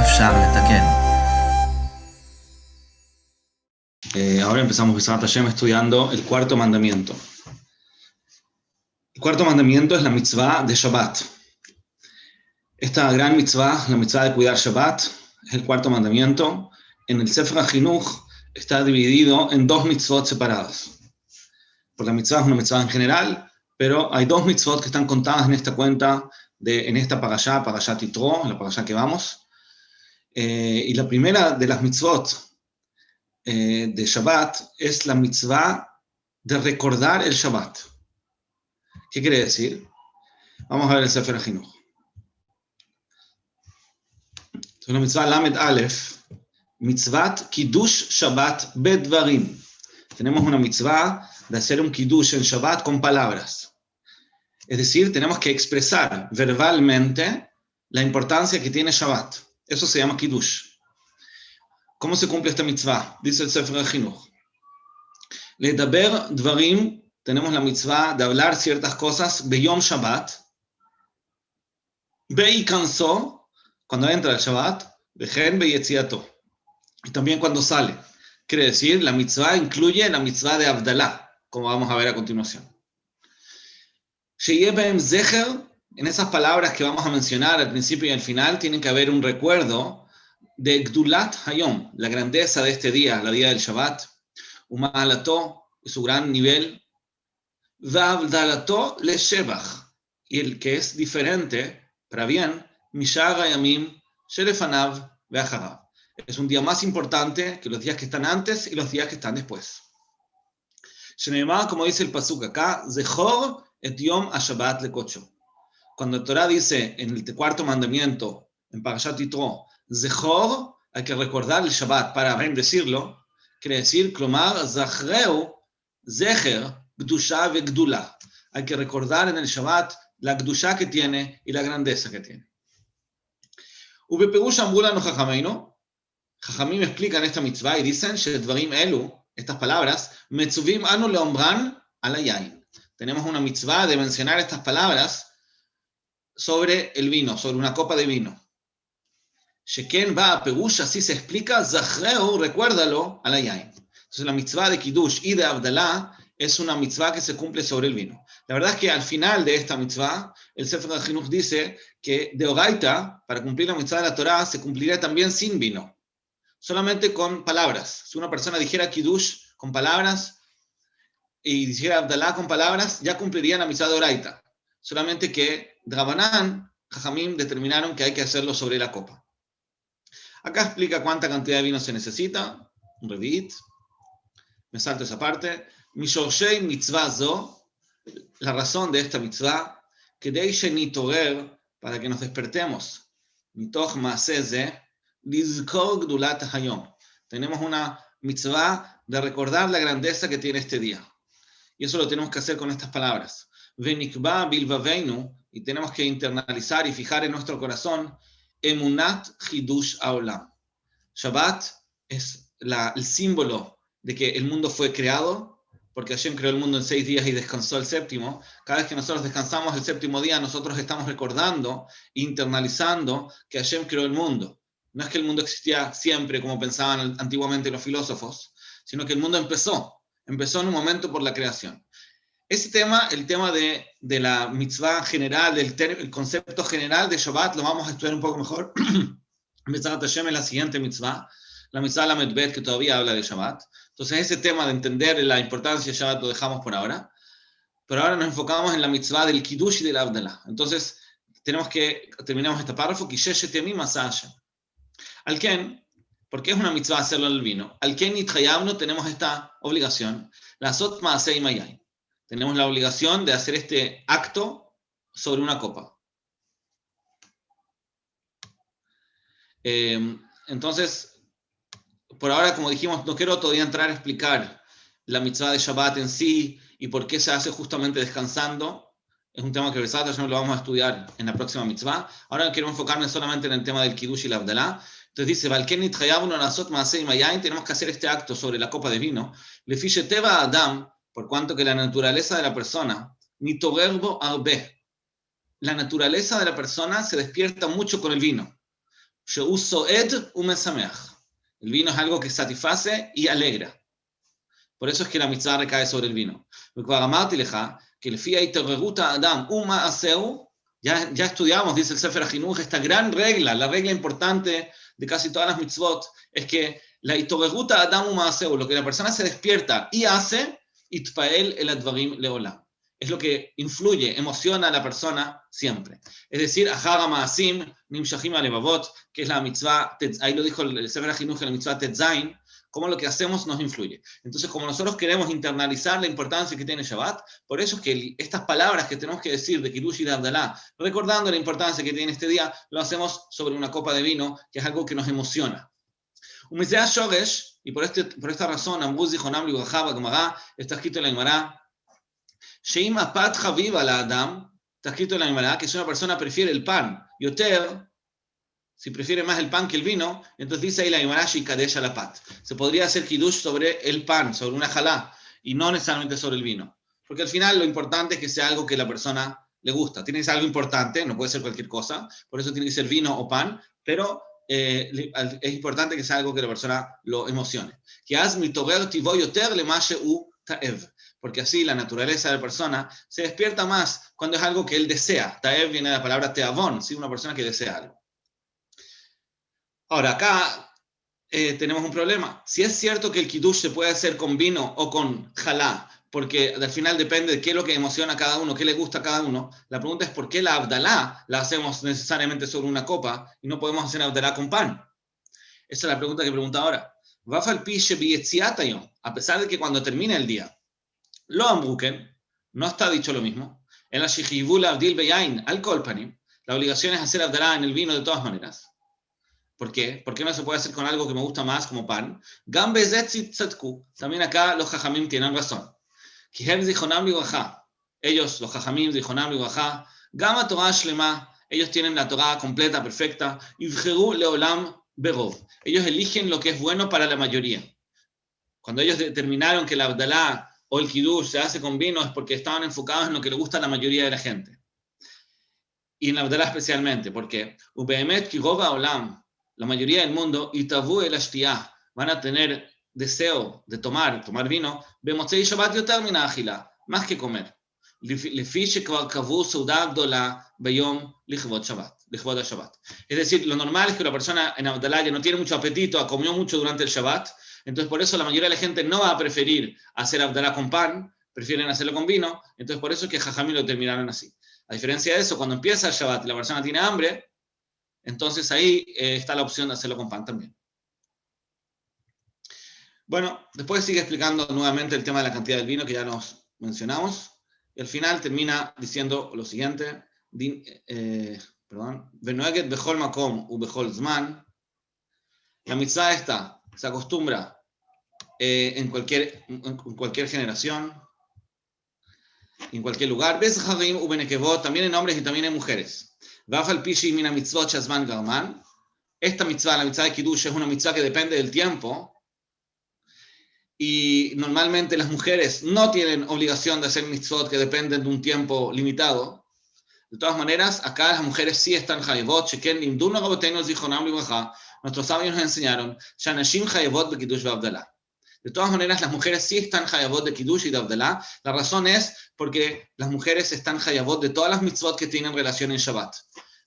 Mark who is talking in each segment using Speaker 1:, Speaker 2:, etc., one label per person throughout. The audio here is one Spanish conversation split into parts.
Speaker 1: אפשר לתקן.
Speaker 2: Ahora empezamos Besat Hashem estudiando el cuarto mandamiento. El cuarto mandamiento es la mitzvah de Shabbat. Esta gran mitzvah, la mitzvah de cuidar Shabbat, es el cuarto mandamiento. En el Sefer HaChinuch está dividido en dos mitzvot separadas. Porque la mitzvah es una mitzvah en general, pero hay dos mitzvot que están contadas en esta cuenta, en esta parashá Yitro, la parashá que vamos. Y la primera de las mitzvot de Shabbat es la mitzvah de recordar el Shabbat. ¿Qué quiere decir? Vamos a ver el Sefer HaChinuch. Es una mitzvah Lamed Aleph, mitzvat Kiddush Shabbat bedvarim. Tenemos una mitzvah de hacer un Kiddush en Shabbat con palabras. Es decir, tenemos que expresar verbalmente la importancia que tiene Shabbat. Eso se llama Kiddush. ¿Cómo se cumple esta mitzvah? Dice el Sefer HaChinuch. Ledaber dvarim, tenemos la mitzvah de hablar ciertas cosas, beyom Shabbat, beikanso, cuando entra el Shabbat, bejen beyetziato, y también cuando sale. Quiere decir, la mitzvah incluye la mitzvah de Abdalá, como vamos a ver a continuación. Sheyeh behem zecher, en esas palabras que vamos a mencionar al principio y al final, tienen que haber un recuerdo de Gdulat Hayom, la grandeza de este día, la día del Shabbat, Uma'alato, su gran nivel, Va'avdalato le Shebach, y el que es diferente, para bien, Mishar Hayamim, Shelefanav Ve'acharav. Es un día más importante que los días que están antes y los días que están después. Sheneemar, como dice el pasuk acá, Zechor et Yom HaShabbat lekocho. Cuando el Torah dice en el cuarto mandamiento, en Parashat Yitro, Zechor, hay que recordar el Shabbat para bendecirlo, quiere decir, Klomar, Zachreu, Zecher, Gdusha ve Gdula. Hay que recordar en el Shabbat la Gdusha que tiene y la grandeza que tiene. Ubeperush ambula no Jajamino. Jajamim explican esta mitzvah y dicen, Shedvarim elu, estas palabras, Metzuvim anu leombran ala yain. Tenemos una mitzvah de mencionar estas palabras sobre el vino, sobre una copa de vino. Sheken va a Perush, así se explica, Zachreu, recuérdalo, ala yain. Entonces la mitzvah de Kiddush y de Abdalá es una mitzvah que se cumple sobre el vino. La verdad es que al final de esta mitzvah, el Sefer HaChinuch dice que de Oraita, para cumplir la mitzvah de la Torah, se cumpliría también sin vino, solamente con palabras. Si una persona dijera Kiddush con palabras y dijera Abdalá con palabras, ya cumpliría la mitzvah de Oraita. Solamente que Drabanán, Jajamim determinaron que hay que hacerlo sobre la copa. Acá explica cuánta cantidad de vino se necesita, un revit. Me salto esa parte. Mishorshei mitzvah zo, la razón de esta mitzvah, que deishe nitorer, para que nos despertemos. Mitoch maaseh ze, lizkor gdulat hayom. Tenemos una mitzvah de recordar la grandeza que tiene este día. Y eso lo tenemos que hacer con estas palabras. Venikba bilvaveinu, y tenemos que internalizar y fijar en nuestro corazón, emunat chidush haolam. Shabbat es el símbolo de que el mundo fue creado, porque Hashem creó el mundo en 6 días y descansó el séptimo. Cada vez que nosotros descansamos el séptimo día, nosotros estamos recordando, internalizando que Hashem creó el mundo. No es que el mundo existía siempre, como pensaban antiguamente los filósofos, sino que el mundo empezó en un momento por la creación. Ese tema, el tema de la mitzvah general, el concepto general de Shabbat, lo vamos a estudiar un poco mejor. Besat Hashem es la siguiente mitzvah, la mitzvah Lamed Bet, que todavía habla de Shabbat. Entonces ese tema de entender la importancia de Shabbat lo dejamos por ahora. Pero ahora nos enfocamos en la mitzvah del Kiddush y del Abdalá. Entonces terminamos este párrafo, Kishesh Yemim Asa Hashem. Al Ken, ¿por qué es una mitzvah hacerlo en el vino? Al Ken Nitchayavnu tenemos esta obligación, la Sot Maaseh Mayayin. Tenemos la obligación de hacer este acto sobre una copa. Entonces, por ahora, como dijimos, no quiero todavía entrar a explicar la mitzvah de Shabbat en sí y por qué se hace justamente descansando. Es un tema que Besat Hashem lo vamos a estudiar en la próxima mitzvah. Ahora quiero enfocarme solamente en el tema del Kiddush y la Abdalá. Entonces dice, Valken nitchayavnu lasot maaseh mayayin, tenemos que hacer este acto sobre la copa de vino. Lefi sheteva adam, por cuanto que la naturaleza de la persona, nitorer bo arbe, la naturaleza de la persona se despierta mucho con el vino. She'u soed umesameach. El vino es algo que satisface y alegra. Por eso es que la mitzvah recae sobre el vino. Ya estudiamos, dice el Sefer HaChinuch, esta gran regla, la regla importante de casi todas las mitzvot, es que la itoreguta adam u'maaseu, lo que la persona se despierta y hace, itpael el advarim leolam. Es lo que influye, emociona a la persona siempre. Es decir, ahara maasim nimshachim alevavot, que es la mitzvah, ahí lo dijo el Sefer HaChinuch en la mitzvah tetzain, cómo lo que hacemos nos influye. Entonces, como nosotros queremos internalizar la importancia que tiene Shabbat, por eso es que estas palabras que tenemos que decir de Kiddush y de Abdalá, recordando la importancia que tiene este día, lo hacemos sobre una copa de vino, que es algo que nos emociona. Y por esta razón, Ambuz dijo Namli Bajaba Gemara, está escrito en la Gemara, Sheim apat chaviva la Adam, está escrito en la Gemara, que si una persona prefiere el pan, yoter, si prefiere más el pan que el vino, entonces dice ahí la Gemara Shikadesh la pat. Se podría hacer kiddush sobre el pan, sobre una jalá, y no necesariamente sobre el vino. Porque al final lo importante es que sea algo que la persona le gusta. Tiene que ser algo importante, no puede ser cualquier cosa, por eso tiene que ser vino o pan, pero es importante que sea algo que la persona lo emocione. Porque así la naturaleza de la persona se despierta más cuando es algo que él desea. Taev viene de la palabra teavon, ¿sí? Una persona que desea algo. Ahora, acá tenemos un problema. Si es cierto que el kiddush se puede hacer con vino o con jalá, porque al final depende de qué es lo que emociona a cada uno, qué le gusta a cada uno, la pregunta es por qué la abdalá la hacemos necesariamente sobre una copa y no podemos hacer abdalá con pan. Esa es la pregunta que pregunta ahora. A pesar de que cuando termine el día, lo ambruken, no está dicho lo mismo. En la shihivul abdil beyain al kolpanim, la obligación es hacer abdalá en el vino de todas maneras. ¿Por qué? ¿Por qué no se puede hacer con algo que me gusta más, como pan? También acá los jajamim tienen razón. Ellos, los jajamim, dijonam y bajá, gama Torah shlema, ellos tienen la Torah completa, perfecta, yivcheru leolam berov. Ellos eligen lo que es bueno para la mayoría. Cuando ellos determinaron que la abdalá o el kiddush se hace con vino es porque estaban enfocados en lo que le gusta a la mayoría de la gente. Y en la abdalá especialmente, porque ubeemet kirova olam, la mayoría del mundo, itavu el ashtiyah, van a tener deseo de tomar vino, bemotzei Shabbat yoter min ha'achila, más que comer. Lefi shekvar kavu seuda gdola beyom lichvod Shabbat. Es decir, lo normal es que la persona en Abdalá ya no tiene mucho apetito, comió mucho durante el Shabbat, entonces por eso la mayoría de la gente no va a preferir hacer Abdalá con pan, prefieren hacerlo con vino, entonces por eso es que Jajamí lo terminaron así. A diferencia de eso, cuando empieza el Shabbat y la persona tiene hambre, entonces ahí está la opción de hacerlo con pan también. Bueno, después sigue explicando nuevamente el tema de la cantidad del vino que ya nos mencionamos. Y al final termina diciendo lo siguiente. Venoeget bechol makom u bechol zman. La mitzvah esta se acostumbra en cualquier generación, en cualquier lugar. Bezaharim u benekevot, también en hombres y también en mujeres. Esta mitzvah, la mitzvah de Kiddush, es una mitzvah que depende del tiempo y normalmente las mujeres no tienen obligación de hacer mitzvot que dependen de un tiempo limitado. De todas maneras, acá las mujeres sí están chayevot, sheken limdun rabotenu zichronam libraja. Nuestros sabios nos enseñaron, shanashim chayevot bekiddush ve'abdalá. De todas maneras, las mujeres sí están chayavot de Kiddush y de Abdalá. La razón es porque las mujeres están chayavot de todas las mitzvot que tienen relación en Shabbat.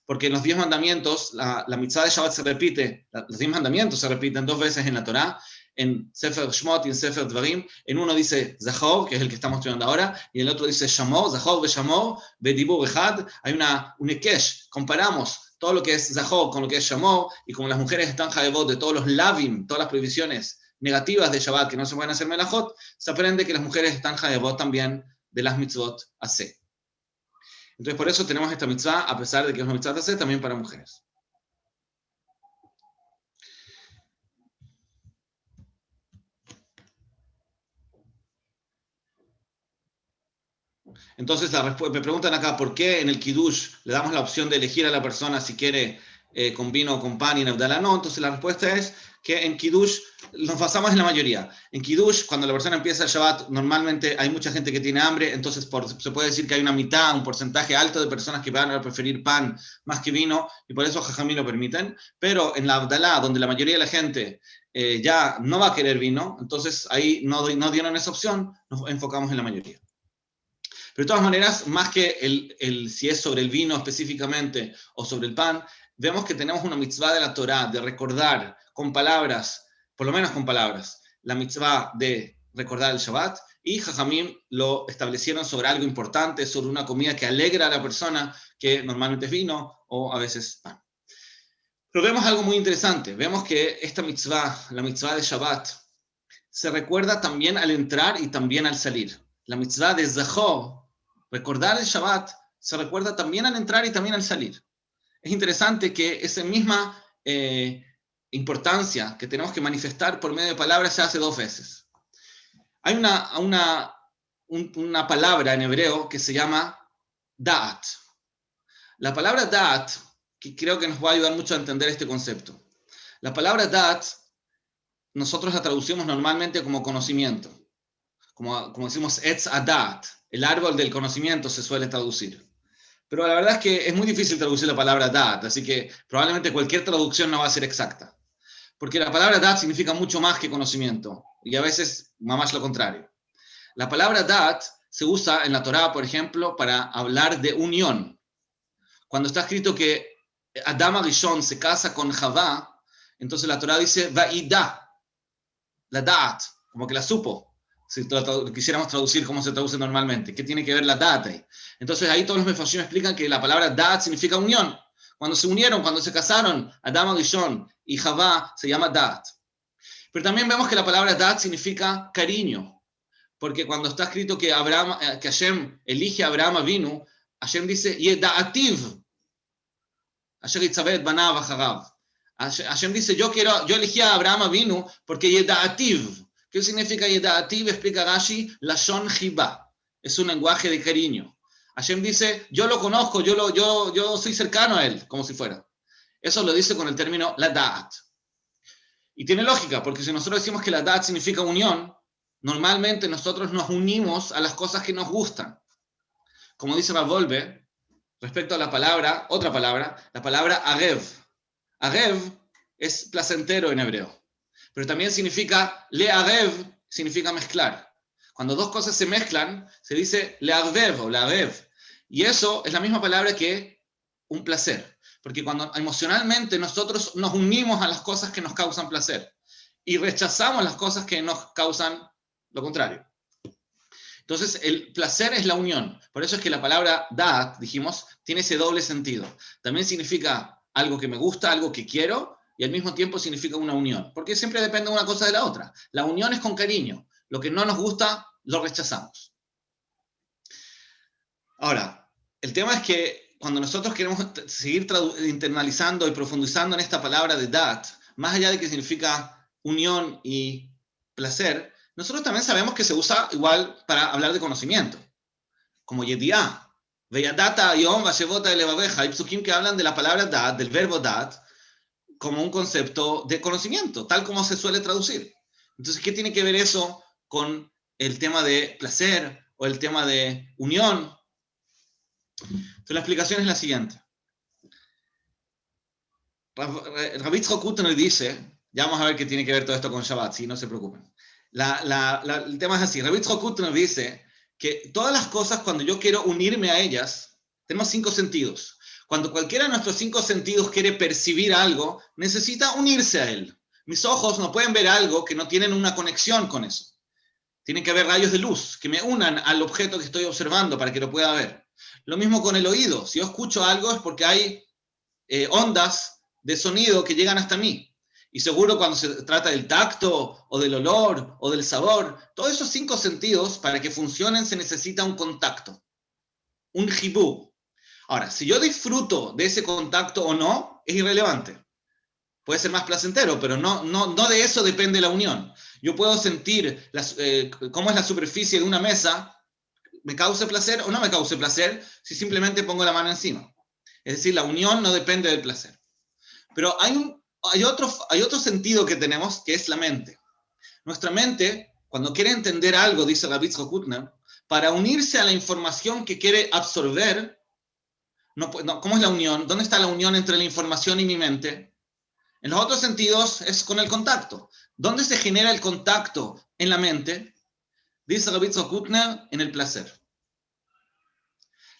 Speaker 2: Porque en los 10 mandamientos, la mitzvah de Shabbat se repite, los 10 mandamientos se repiten 2 veces en la Torá, en Sefer Shmot y en Sefer Dvarim. En uno dice Zachor, que es el que estamos estudiando ahora, y en el otro dice Shamor, Zachor ve Shamor, ve Dibur Echad. Hay un Ekesh, comparamos todo lo que es Zachor con lo que es Shamor, y como las mujeres están chayavot de todos los lavim, todas las prohibiciones negativas de Shabbat, que no se pueden hacer melajot, se aprende que las mujeres están chayavot también de las mitzvot aseh. Entonces por eso tenemos esta mitzvah, a pesar de que es una mitzvah aseh, también para mujeres. Entonces me preguntan acá, ¿por qué en el Kiddush le damos la opción de elegir a la persona si quiere con vino o con pan y en Abdalá no. Entonces la respuesta es que en Kiddush nos basamos en la mayoría. En Kiddush, cuando la persona empieza el Shabbat, normalmente hay mucha gente que tiene hambre, entonces se puede decir que hay una mitad, un porcentaje alto de personas que van a preferir pan más que vino, y por eso Jajamí lo permiten. Pero en la Abdalá, donde la mayoría de la gente ya no va a querer vino, entonces ahí no dieron esa opción, nos enfocamos en la mayoría. Pero de todas maneras, más que si es sobre el vino específicamente o sobre el pan, vemos que tenemos una mitzvah de la Torá de recordar con palabras, por lo menos con palabras, la mitzvah de recordar el Shabbat, y Jajamim lo establecieron sobre algo importante, sobre una comida que alegra a la persona, que normalmente es vino o a veces pan. Pero vemos algo muy interesante, vemos que esta mitzvah, la mitzvah de Shabbat, se recuerda también al entrar y también al salir. La mitzvah de Zachor, recordar el Shabbat, se recuerda también al entrar y también al salir. Es interesante que esa misma importancia que tenemos que manifestar por medio de palabras se hace 2 veces. Hay una palabra en hebreo que se llama da'at. La palabra da'at, que creo que nos va a ayudar mucho a entender este concepto. La palabra da'at, nosotros la traducimos normalmente como conocimiento. Como decimos, etz adat, el árbol del conocimiento se suele traducir. Pero la verdad es que es muy difícil traducir la palabra da'at, así que probablemente cualquier traducción no va a ser exacta. Porque la palabra da'at significa mucho más que conocimiento, y a veces más lo contrario. La palabra da'at se usa en la Torá, por ejemplo, para hablar de unión. Cuando está escrito que Adam Arishon se casa con Javá, entonces la Torá dice va'ida, la da'at, como que la supo. Si quisiéramos traducir cómo se traduce normalmente. ¿Qué tiene que ver la da'at ahí? Entonces ahí todos los mefarshim explican que la palabra da'at significa unión. Cuando se unieron, cuando se casaron, Adam Arishon y Javá, se llama da'at. Pero también vemos que la palabra da'at significa cariño. Porque cuando está escrito que Hashem elige a Abraham Avinu, Hashem dice, Yeda'ativ, Asher Yitzabed Banav Acharav. Hashem dice, yo elegí a Abraham Avinu porque Yeda'ativ. ¿Qué significa Yeda'ativ? Explica Rashi, Lashon Chibá. Es un lenguaje de cariño. Hashem dice, yo lo conozco, yo soy cercano a él, como si fuera. Eso lo dice con el término la da'at. Y tiene lógica, porque si nosotros decimos que la da'at significa unión, normalmente nosotros nos unimos a las cosas que nos gustan. Como dice Rav Wolbe, respecto a la palabra, otra palabra, la palabra agev. Agev es placentero en hebreo. Pero también significa, le'arev, significa mezclar. Cuando 2 cosas se mezclan, se dice le'arvev o le'arev. Y eso es la misma palabra que un placer. Porque cuando emocionalmente nosotros nos unimos a las cosas que nos causan placer y rechazamos las cosas que nos causan lo contrario. Entonces, el placer es la unión. Por eso es que la palabra da'at, dijimos, tiene ese doble sentido. También significa algo que me gusta, algo que quiero, y al mismo tiempo significa una unión, porque siempre depende una cosa de la otra. La unión es con cariño, lo que no nos gusta lo rechazamos. Ahora, el tema es que cuando nosotros queremos seguir internalizando y profundizando en esta palabra de da'at, más allá de que significa unión y placer, nosotros también sabemos que se usa igual para hablar de conocimiento, como yediá, veyadata yom vashevota elevaveja, hay psukim que hablan de la palabra da'at, del verbo da'at, como un concepto de conocimiento, tal como se suele traducir. Entonces, ¿qué tiene que ver eso con el tema de placer o el tema de unión? Entonces, la explicación es la siguiente. Rav Yitzchok Hutner dice, ya vamos a ver qué tiene que ver todo esto con Shabbat, si no se preocupen. El tema es así. Rav Yitzchok Hutner dice que todas las cosas, cuando yo quiero unirme a ellas, tenemos 5 sentidos. Cuando cualquiera de nuestros 5 sentidos quiere percibir algo, necesita unirse a él. Mis ojos no pueden ver algo que no tienen una conexión con eso. Tienen que haber rayos de luz que me unan al objeto que estoy observando para que lo pueda ver. Lo mismo con el oído. Si yo escucho algo es porque hay ondas de sonido que llegan hasta mí. Y seguro cuando se trata del tacto, o del olor, o del sabor, todos esos 5 sentidos, para que funcionen, se necesita un contacto. Un jibú. Ahora, si yo disfruto de ese contacto o no, es irrelevante. Puede ser más placentero, pero no de eso depende la unión. Yo puedo sentir cómo es la superficie de una mesa, me cause placer o no me cause placer, si simplemente pongo la mano encima. Es decir, la unión no depende del placer. Pero hay otro sentido que tenemos, que es la mente. Nuestra mente, cuando quiere entender algo, dice Rabbi Yitzchak Hutner, para unirse a la información que quiere absorber, ¿cómo es la unión? ¿Dónde está la unión entre la información y mi mente? En los otros sentidos es con el contacto. ¿Dónde se genera el contacto en la mente? Dice Rabbi Yitzchak Hutner, en el placer.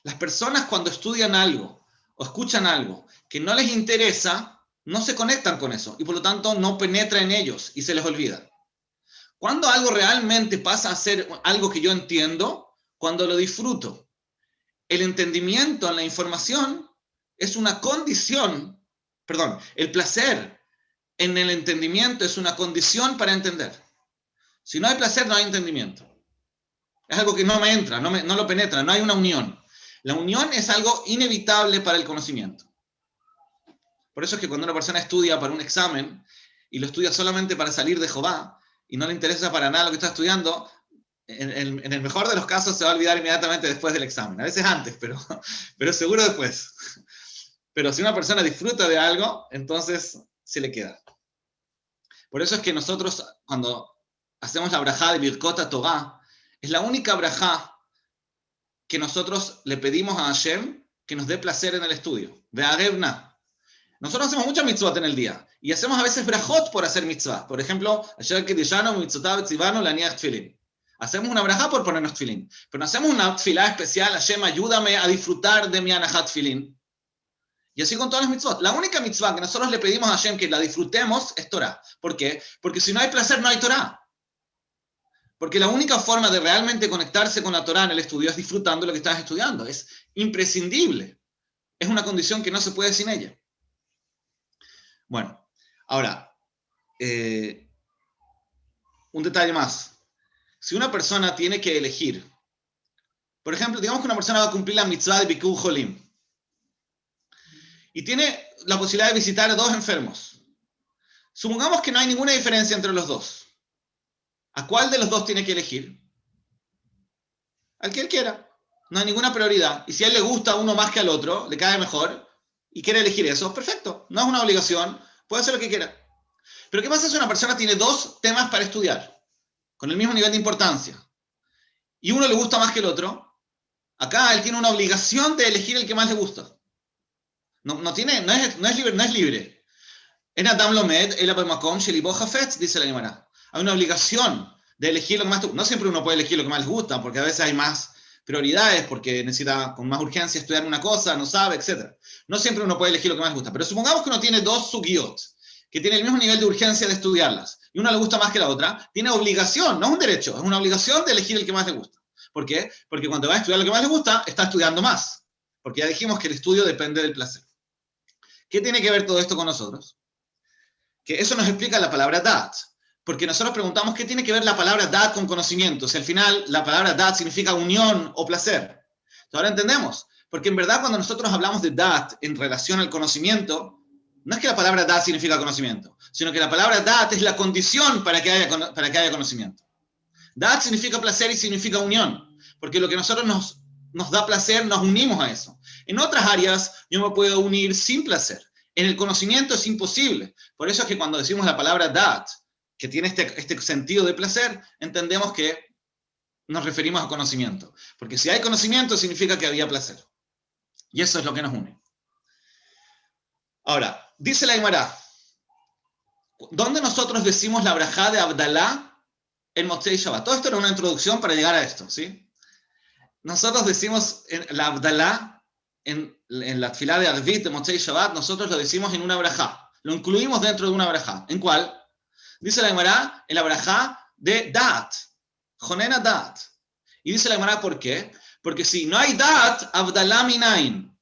Speaker 2: Las personas cuando estudian algo o escuchan algo que no les interesa, no se conectan con eso y por lo tanto no penetra en ellos y se les olvida. Cuando algo realmente pasa a ser algo que yo entiendo, cuando lo disfruto. El entendimiento en la información es una condición, el placer en el entendimiento es una condición para entender. Si no hay placer, no hay entendimiento. Es algo que no me entra, no lo penetra, no hay una unión. La unión es algo inevitable para el conocimiento. Por eso es que cuando una persona estudia para un examen y lo estudia solamente para salir de Jehová y no le interesa para nada lo que está estudiando, en el mejor de los casos se va a olvidar inmediatamente después del examen. A veces antes, pero seguro después. Pero si una persona disfruta de algo, entonces se le queda. Por eso es que nosotros, cuando hacemos la brajá de Birkot Torah, es la única brajá que nosotros le pedimos a Hashem que nos dé placer en el estudio. Ve'arevna. Nosotros hacemos muchas mitzvot en el día y hacemos a veces brajot por hacer mitzvah. Por ejemplo, Asher Kedishanu mitzvotav tzivanu laniach tefilin. Hacemos una brajá por ponernos tefilin. Pero no hacemos una tefilá especial, Hashem, ayúdame a disfrutar de mi anajat tefilin. Y así con todas las mitzvot. La única mitzvah que nosotros le pedimos a Hashem que la disfrutemos es Torah. ¿Por qué? Porque si no hay placer, no hay Torah. Porque la única forma de realmente conectarse con la Torah en el estudio es disfrutando lo que estás estudiando. Es imprescindible. Es una condición que no se puede sin ella. Bueno, ahora, un detalle más. Si una persona tiene que elegir, por ejemplo, digamos que una persona va a cumplir la mitzvah de Bikur Jolim y tiene la posibilidad de visitar a 2 enfermos. Supongamos que no hay ninguna diferencia entre los dos. ¿A cuál de los 2 tiene que elegir? Al que él quiera. No hay ninguna prioridad. Y si a él le gusta a uno más que al otro, le cae mejor, y quiere elegir eso, perfecto. No es una obligación, puede hacer lo que quiera. Pero ¿qué pasa si una persona tiene 2 temas para estudiar, con el mismo nivel de importancia, y uno le gusta más que el otro? Acá él tiene una obligación de elegir el que más le gusta. No es libre. En Adam Lomed, el Abemakom, Shelibo Hafetz, dice la Gemara. Hay una obligación de elegir lo que más te gusta. No siempre uno puede elegir lo que más les gusta, porque a veces hay más prioridades, porque necesita con más urgencia estudiar una cosa, no sabe, etc. No siempre uno puede elegir lo que más le gusta. Pero supongamos que uno tiene 2 sugiot, que tienen el mismo nivel de urgencia de estudiarlas, y una le gusta más que la otra, tiene obligación, no es un derecho, es una obligación de elegir el que más le gusta. ¿Por qué? Porque cuando va a estudiar lo que más le gusta, está estudiando más. Porque ya dijimos que el estudio depende del placer. ¿Qué tiene que ver todo esto con nosotros? Que eso nos explica la palabra dat. Porque nosotros preguntamos qué tiene que ver la palabra dat con conocimiento. Si al final la palabra dat significa unión o placer. Entonces ahora entendemos. Porque en verdad cuando nosotros hablamos de dat en relación al conocimiento, no es que la palabra dat significa conocimiento, sino que la palabra dat es la condición para que haya conocimiento. Dat significa placer y significa unión. Porque lo que a nosotros nos da placer, nos unimos a eso. En otras áreas yo me puedo unir sin placer. En el conocimiento es imposible. Por eso es que cuando decimos la palabra dat, que tiene este sentido de placer, entendemos que nos referimos a conocimiento. Porque si hay conocimiento, significa que había placer. Y eso es lo que nos une. Ahora, dice la Gemara, ¿dónde nosotros decimos la brajá de Abdalá en Motzei Shabbat? Todo esto era una introducción para llegar a esto, ¿sí? Nosotros decimos la Abdalá en la tefilá de Arvit de Motzei Shabbat, nosotros lo decimos en una brajá. Lo incluimos dentro de una brajá. ¿En cuál? Dice la Gemara en la brajá de Dat. Jonena Dat. Y dice la Gemara, ¿por qué? Porque si no hay Dat, Abdalá minain.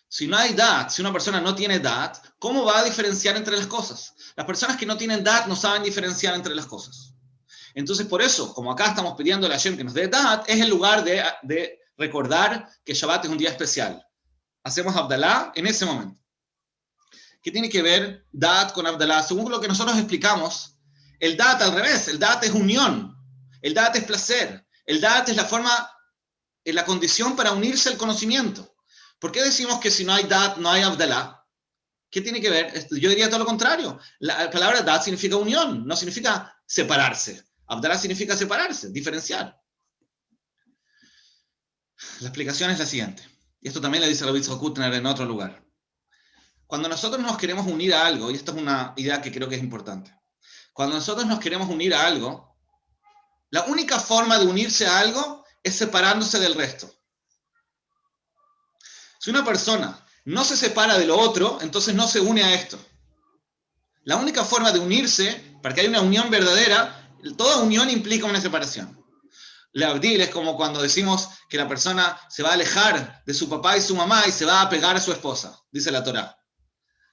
Speaker 2: Si no hay Dat, si una persona no tiene Dat, ¿cómo va a diferenciar entre las cosas? Las personas que no tienen Dat no saben diferenciar entre las cosas. Entonces, por eso, como acá estamos pidiendo a Hashem que nos dé Dat, es el lugar de recordar que Shabbat es un día especial. Hacemos Abdalá en ese momento. ¿Qué tiene que ver Dat con Abdalá? Según lo que nosotros explicamos, el Dat al revés, el Dat es unión, el Dat es placer, el Dat es la condición para unirse al conocimiento. ¿Por qué decimos que si no hay Dat, no hay Abdalá? ¿Qué tiene que ver? Yo diría todo lo contrario. La palabra dat significa unión, no significa separarse. Abdalá significa separarse, diferenciar. La explicación es la siguiente. Y esto también le dice Rabbi Yitzhak Hutner en otro lugar. Cuando nosotros nos queremos unir a algo, y esta es una idea que creo que es importante, cuando nosotros nos queremos unir a algo, la única forma de unirse a algo es separándose del resto. Si una persona no se separa de lo otro, entonces no se une a esto. La única forma de unirse, para que haya una unión verdadera, toda unión implica una separación. La abdil es como cuando decimos que la persona se va a alejar de su papá y su mamá y se va a pegar a su esposa, dice la Torá.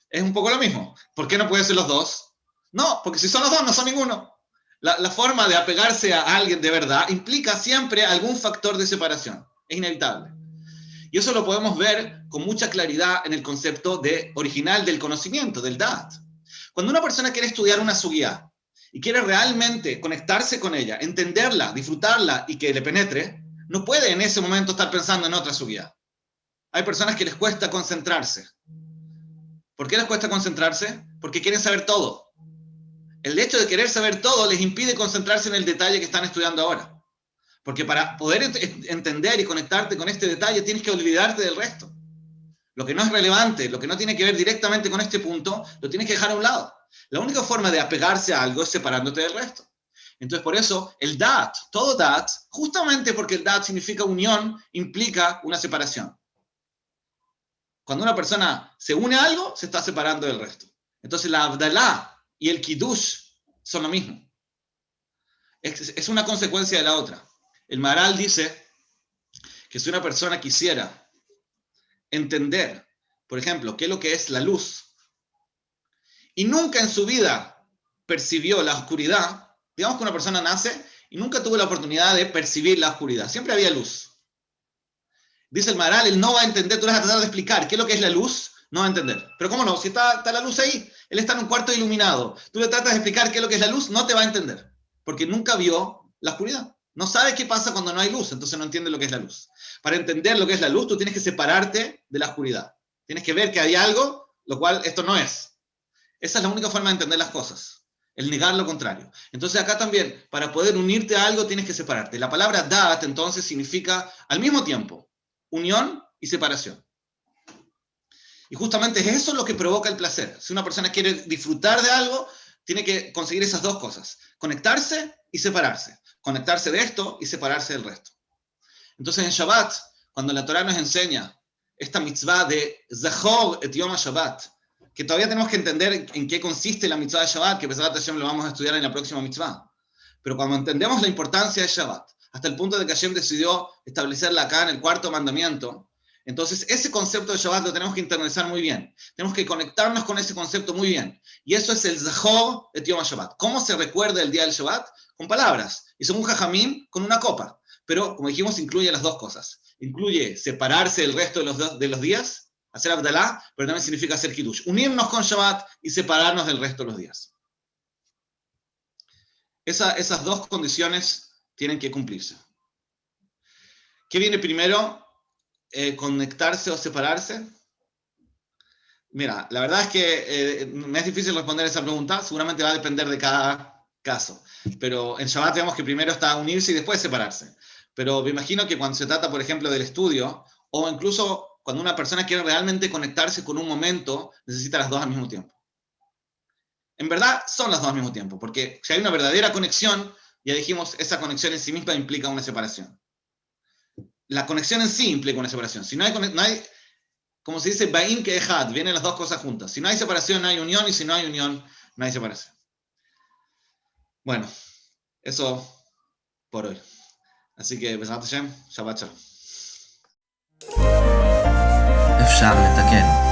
Speaker 2: Es un poco lo mismo. ¿Por qué no pueden ser los dos? No, porque si son los dos, no son ninguno. La forma de apegarse a alguien de verdad implica siempre algún factor de separación. Es inevitable. Y eso lo podemos ver con mucha claridad en el concepto original del conocimiento, del dat. Cuando una persona quiere estudiar una sugía y quiere realmente conectarse con ella, entenderla, disfrutarla y que le penetre, no puede en ese momento estar pensando en otra sugía. Hay personas que les cuesta concentrarse. ¿Por qué les cuesta concentrarse? Porque quieren saber todo. El hecho de querer saber todo les impide concentrarse en el detalle que están estudiando ahora. Porque para poder entender y conectarte con este detalle tienes que olvidarte del resto. Lo que no es relevante, lo que no tiene que ver directamente con este punto, lo tienes que dejar a un lado. La única forma de apegarse a algo es separándote del resto. Entonces por eso el dat, todo dat, justamente porque el dat significa unión, implica una separación. Cuando una persona se une a algo, se está separando del resto. Entonces la Abdalá y el Kiddush son lo mismo. Es una consecuencia de la otra. El Maharal dice que si una persona quisiera entender, por ejemplo, qué es lo que es la luz, y nunca en su vida percibió la oscuridad, digamos que una persona nace y nunca tuvo la oportunidad de percibir la oscuridad, siempre había luz. Dice el Maharal, él no va a entender, tú le vas a tratar de explicar qué es lo que es la luz, no va a entender. Pero ¿cómo no? Si está la luz ahí, él está en un cuarto iluminado, tú le tratas de explicar qué es lo que es la luz, no te va a entender, porque nunca vio la oscuridad. No sabe qué pasa cuando no hay luz, entonces no entiende lo que es la luz. Para entender lo que es la luz, tú tienes que separarte de la oscuridad. Tienes que ver que hay algo, lo cual esto no es. Esa es la única forma de entender las cosas, el negar lo contrario. Entonces acá también, para poder unirte a algo, tienes que separarte. La palabra dat, entonces, significa al mismo tiempo unión y separación. Y justamente es eso lo que provoca el placer. Si una persona quiere disfrutar de algo, tiene que conseguir esas dos cosas, conectarse y separarse. Conectarse de esto y separarse del resto. Entonces en Shabbat, cuando la Torá nos enseña esta mitzvah de Zachor et Yom HaShabbat, que todavía tenemos que entender en qué consiste la mitzvah de Shabbat, que Besat Hashem lo vamos a estudiar en la próxima mitzvah. Pero cuando entendemos la importancia de Shabbat, hasta el punto de que Hashem decidió establecerla acá en el cuarto mandamiento, entonces ese concepto de Shabbat lo tenemos que internalizar muy bien. Tenemos que conectarnos con ese concepto muy bien. Y eso es el Zachor et Yom HaShabbat. ¿Cómo se recuerda el día del Shabbat? Con palabras. Y según Jajamín, con una copa. Pero, como dijimos, incluye las dos cosas. Incluye separarse del resto de los días, hacer Abdalá, pero también significa hacer Kiddush. Unirnos con Shabbat y separarnos del resto de los días. Esas dos condiciones tienen que cumplirse. ¿Qué viene primero? ¿Conectarse o separarse? Mira, la verdad es que me es difícil responder esa pregunta. Seguramente va a depender de cada caso. Pero en Shabbat vemos que primero está unirse y después separarse. Pero me imagino que cuando se trata, por ejemplo, del estudio, o incluso cuando una persona quiere realmente conectarse con un momento, necesita las dos al mismo tiempo. En verdad, son las dos al mismo tiempo, porque si hay una verdadera conexión, ya dijimos, esa conexión en sí misma implica una separación. La conexión en sí implica una separación. Si no hay, como se dice, Ba'in que Ejad, vienen las dos cosas juntas. Si no hay separación, no hay unión, y si no hay unión, no hay separación. Bueno, eso por hoy. Así que, Besat Hashem, Shabbat Shalom.
Speaker 1: אפשר לתקן.